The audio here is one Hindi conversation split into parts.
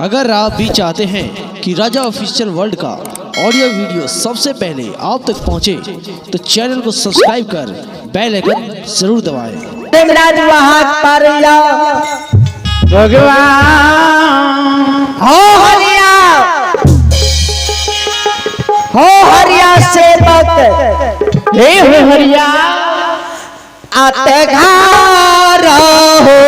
अगर आप भी चाहते हैं कि राजा ऑफिशियल वर्ल्ड का ऑडियो वीडियो सबसे पहले आप तक पहुंचे, तो चैनल को सब्सक्राइब कर बेल आइकन जरूर दबाएं। भगवान हो हरिया सेवक हे हो हरिया आते घर हो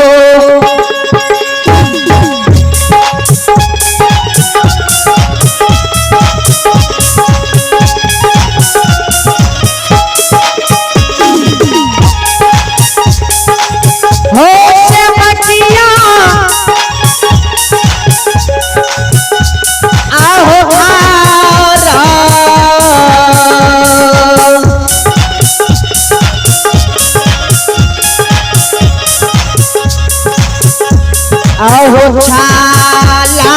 आओ छाला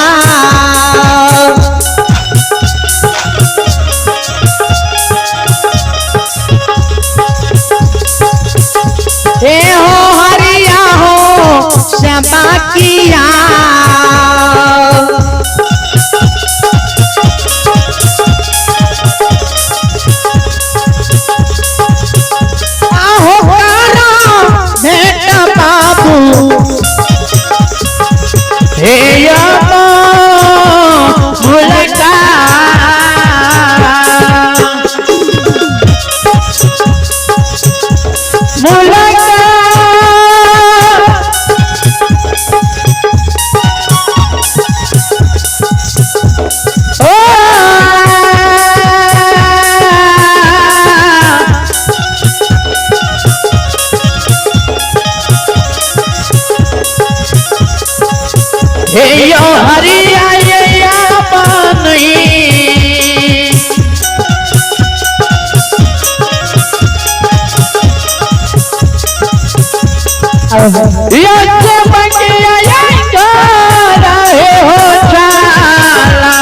ए हो हरिया हो श्यामा किया आओ करा बेटा बाबू हे मुलका मुलका ओ हे यो हरिया ये नहीं ये जो बंगिया रहे हो चाला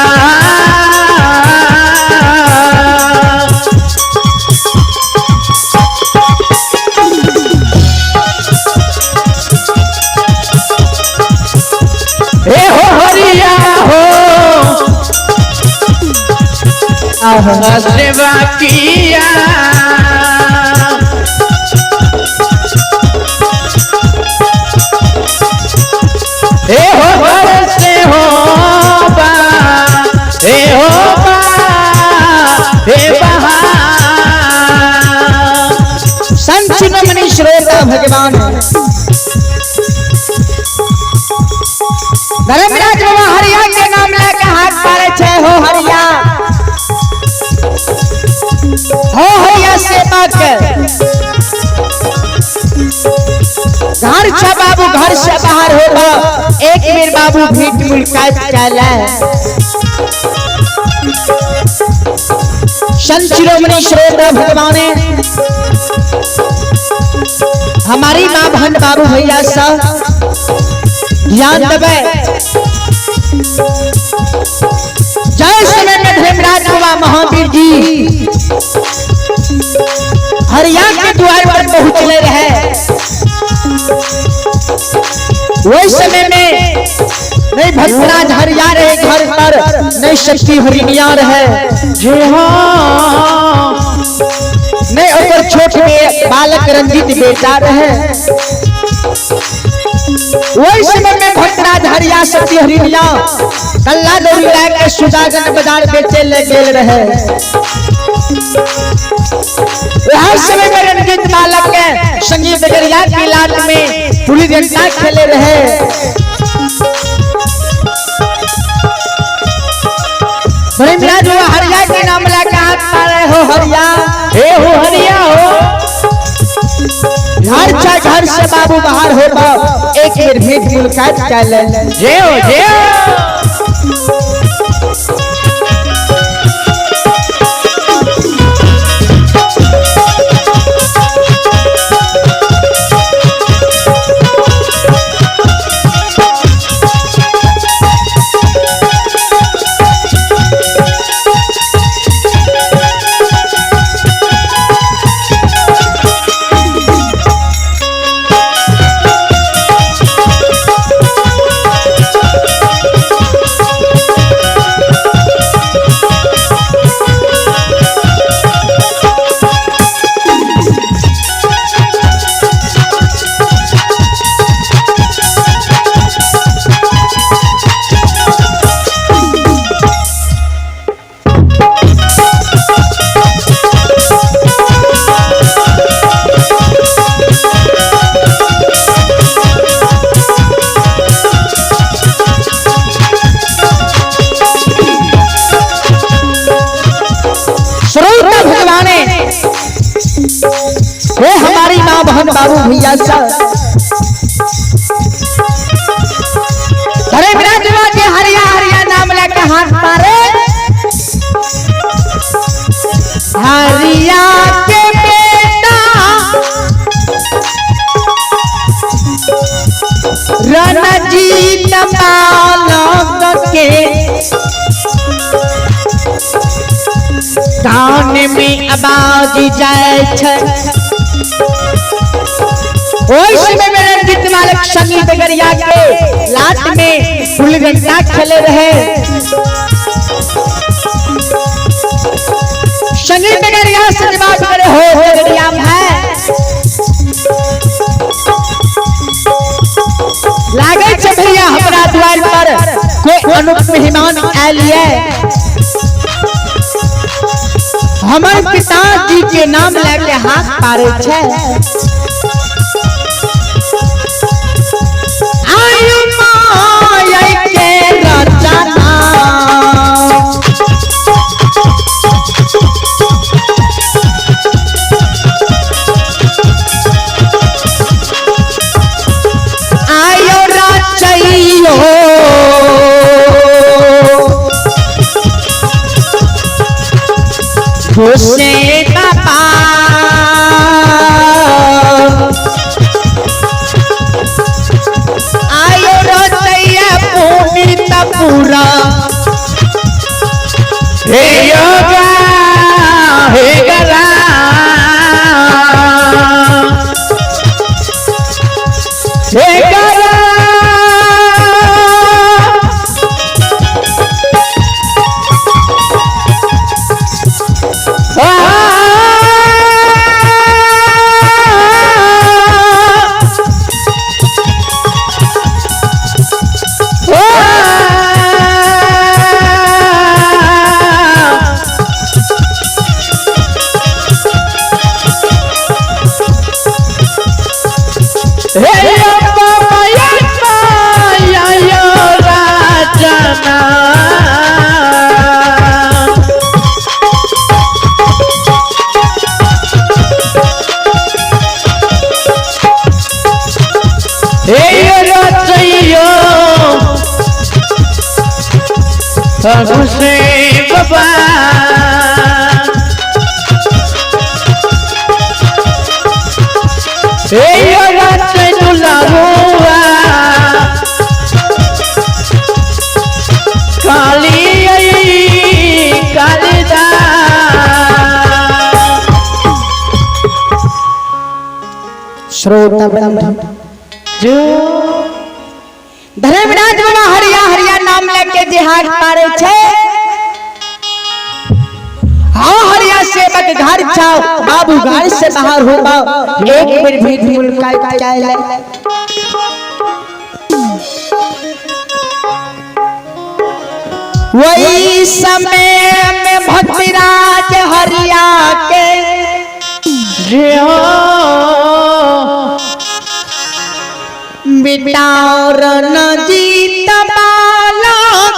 हे हो हरिया हो सेवा किया हे हो घर से हो बा हे हो बा हे बहा संत मनी श्रोता भगवान धर्मराज बाबा हरिया के नाम लेके हाथ पारे छे हो हरिया सेवक घर छे बाबू घर से बाहर हो एक बेर बाबू भीट मुलाकात चले संत शिरोमणि श्रोता भगवान हमारी मां बहन बाबू भैया सब ध्यान देवे जय समय में धर्मराज बाबा महावीर जी हरिया के द्वार पर पहुंचले रहे। वही समय में नहीं भक्तराज हरिया रहे घर पर, नहीं शक्ति हरिया रहे जी हाँ, नहीं ऊपर छोटे बालक रंजित बेटा रहे। वही समय में भक्तराज हरिया शक्ति हरिया कल्ला दौड़ी लाके सुदागन बाजार बेचे ले गेल रहे। वह समय में रंजित बालक के संगीत बजरिया की लाट में पुलिस घंटा खेले रहे। धर्मराज बाबा हरिया के नाम लेके हाथ पारे हो हरिया हे हो हरिया हो घर से बाबू बाहर हो एक बेर भेंट मुलाकात चले जे हो पुराने हे हमारी माँ बहन बाबू भैया सब अरे मेरा जवान के हरिया हरिया नाम लेके हाथ मारे हरिया के बेटा रणजीत बालक के कान में आवाज जाए छे ओइ समय में रणजीत बालक संगी बगरिया के लात में गुल्ली खेले रहे संगी बगरिया से जवाब करे हो बगरिया है लागे छे भैया हमरा द्वार पर कोई अनुप मेहमान आयल है हमर पिताजी के नाम लेके हाथ पारे छे आयु माया के रचना आयो रचइयो खुशे बाबा आयो रचैया पुनीत पूरा हे योगा हे गला हे गला खुशे बाबा हे योगा से दुलारुआ काली कालिदा श्रोता बंधु जो धर्मराज बाबा हरिया हरिया नाम लेके जे हाथ मारे छे हाँ हरिया सेवक घर जाओ बाबू घर से बाहर हो पाओ एक मिनट भी मुलाकात चाहे वही समय में भक्तिराज हरिया के जो बेटा रणजीत बालक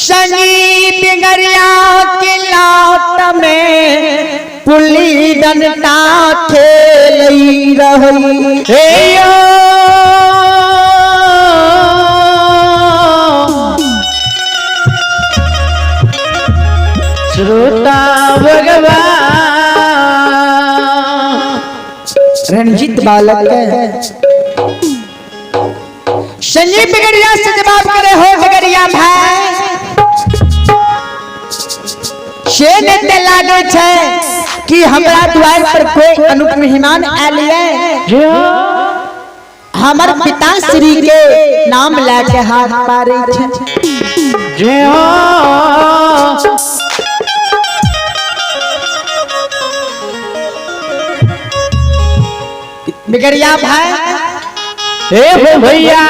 संगी बिगरिया के लात में पुली डंडा खेल रही हे श्रोता भगवान रणजीत बालक संजीव बिगड़िया से जवाब करे हो बिगड़िया भाई से नेते लागे छे कि हमरा द्वार पर कोई अनुप मेहमान आयल है हमर पिताश्री के नाम लेके हाथ पारे छे जे हो बिगड़िया भाई हे भैया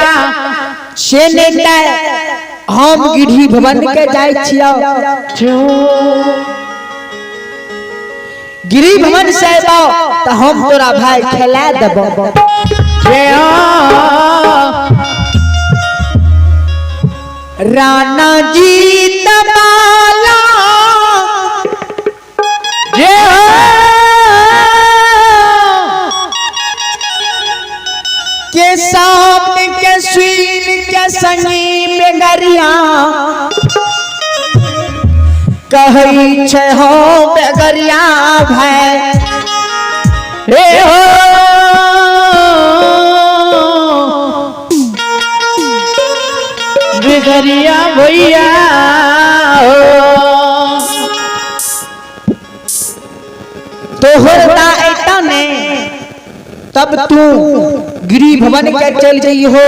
से नेता हम गिढ़ी भवन के जाय छियो गिरी भवन से तो हम तोरा भाई खिला देबो राणा जी तबा कहई छे हो बेगरिया भाई रे हो बेगरिया भैया हो तोहरता ऐतने तब तू गिरी भवन के चल गई हो